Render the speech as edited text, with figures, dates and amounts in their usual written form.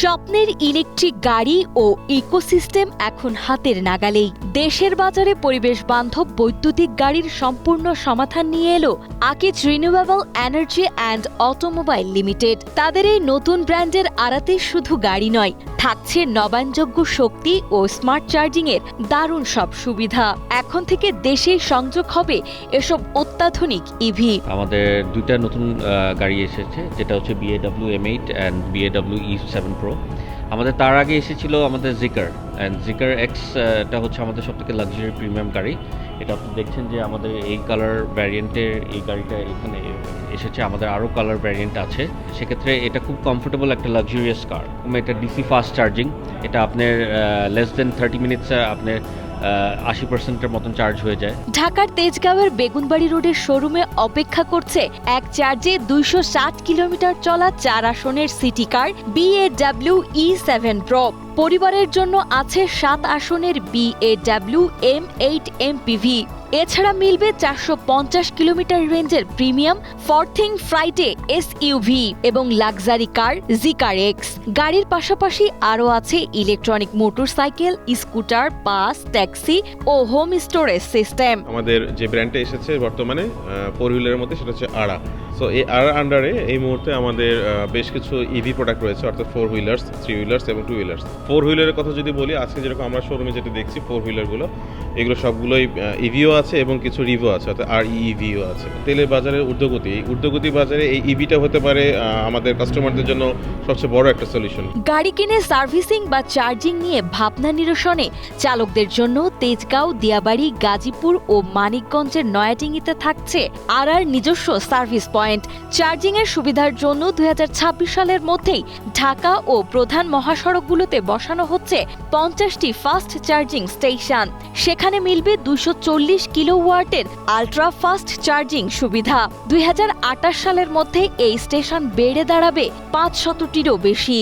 স্বপ্নের ইলেকট্রিক গাড়ি ও ইকোসিস্টেম এখন হাতের নাগালেই। দেশের বাজারে পরিবেশ বান্ধব বৈদ্যুতিক গাড়ির সম্পূর্ণ সমাধান নিয়ে এলো Akij renewable energy and automobile limited. তাদের এই নতুন ব্র্যান্ডের আড়াতে শুধু গাড়ি নয়, থাকছে নবায়নযোগ্য শক্তি ও স্মার্ট চার্জিং এর দারুণ সব সুবিধা। এখন থেকে দেশে সংযোগ হবে এসব অত্যাধুনিক ইভি। আমাদের দুইটা নতুন গাড়ি এসেছে, যেটা হচ্ছে BAW M8 and BAW E7 Pro। আমাদের তার আগে এসেছিল আমাদের জিকার অ্যান্ড জিকার এক্স, এটা হচ্ছে আমাদের সবথেকে লাক্সারি প্রিমিয়াম গাড়ি। এটা আপনি দেখছেন যে আমাদের এই কালার ভ্যারিয়েন্টের এই গাড়িটা এখানে এসেছে। আমাদের আরও কালার ভ্যারিয়েন্ট আছে, সেক্ষেত্রে এটা খুব কমফোর্টেবল একটা লাক্সারিয়াস কার। এটা ডিসি ফাস্ট চার্জিং, এটা আপনার লেস দেন 30 মিনিটসে আপনার 80%-এর মতন চার্জ হয়ে যায়। ঢাকার তেজগাঁওয়ের বেগুনবাড়ি রোডের শোরুমে অপেক্ষা করছে এক চার্জে 260 কিলোমিটার চলা 4 আসনের সিটি কার BAW E7 Pro। পরিবারের জন্য আছে 7 আসনের BAW M8 MPV। এছাড়া মিলবে 450 কিলোমিটার রেঞ্জের প্রিমিয়াম ফরথিং ফ্রাইডে SUV এবং লাক্সারি কার জিকার এক্স। গাড়ির পাশাপাশি আরও আছে ইলেকট্রনিক মোটরসাইকেল, স্কুটার, বাস, ট্যাক্সি ও হোম স্টোরেজ সিস্টেম। আমাদের যে ব্র্যান্ডটা এসেছে বর্তমানে 4 হুইলারের মধ্যে, সেটা হচ্ছে আরা। সো এই আরা আন্ডারে এই মুহূর্তে আমাদের বেশ কিছু ইভি প্রোডাক্ট রয়েছে, অর্থাৎ 4 হুইলার্স, 3 হুইলার্স এবং 2 হুইলার্স। 4 হুইলারের কথা যদি বলি, আজকে যেরকম আমরা শোরুমে যেটা দেখছি 4 হুইলারগুলো, এগুলো সবগুলোই ইভিও আছে এবং কিছু রিভো আছে, অর্থাৎ REEVও আছে। তেলের বাজারের ঊর্ধ্বগতি বাজারে এই ইভিটা হতে পারে আমাদের কাস্টমারদের জন্য সবচেয়ে বড় একটা সলিউশন। গাড়ি কিনে সার্ভিসিং বা চার্জিং নিয়ে ভাবনা নিরসনে চালকদের জন্য তেজগাঁও, দিয়াবাড়ি, গাজীপুর ও মানিকগঞ্জের নয়াডিঙ্গিতে থাকছে আরার নিজস্ব সার্ভিস পয়েন্ট। চার্জিং এর সুবিধার জন্য 2026 সালের মধ্যেই ঢাকা ও প্রধান মহাসড়কগুলোতে বসানো হচ্ছে 50টি ফাস্ট চার্জিং স্টেশন। সেখানে মিলবে 240 কিলোওয়াটের আলট্রা ফাস্ট চার্জিং সুবিধা। 2028 সালের মধ্যে এই স্টেশন বেড়ে দাঁড়াবে 500টিরও বেশি।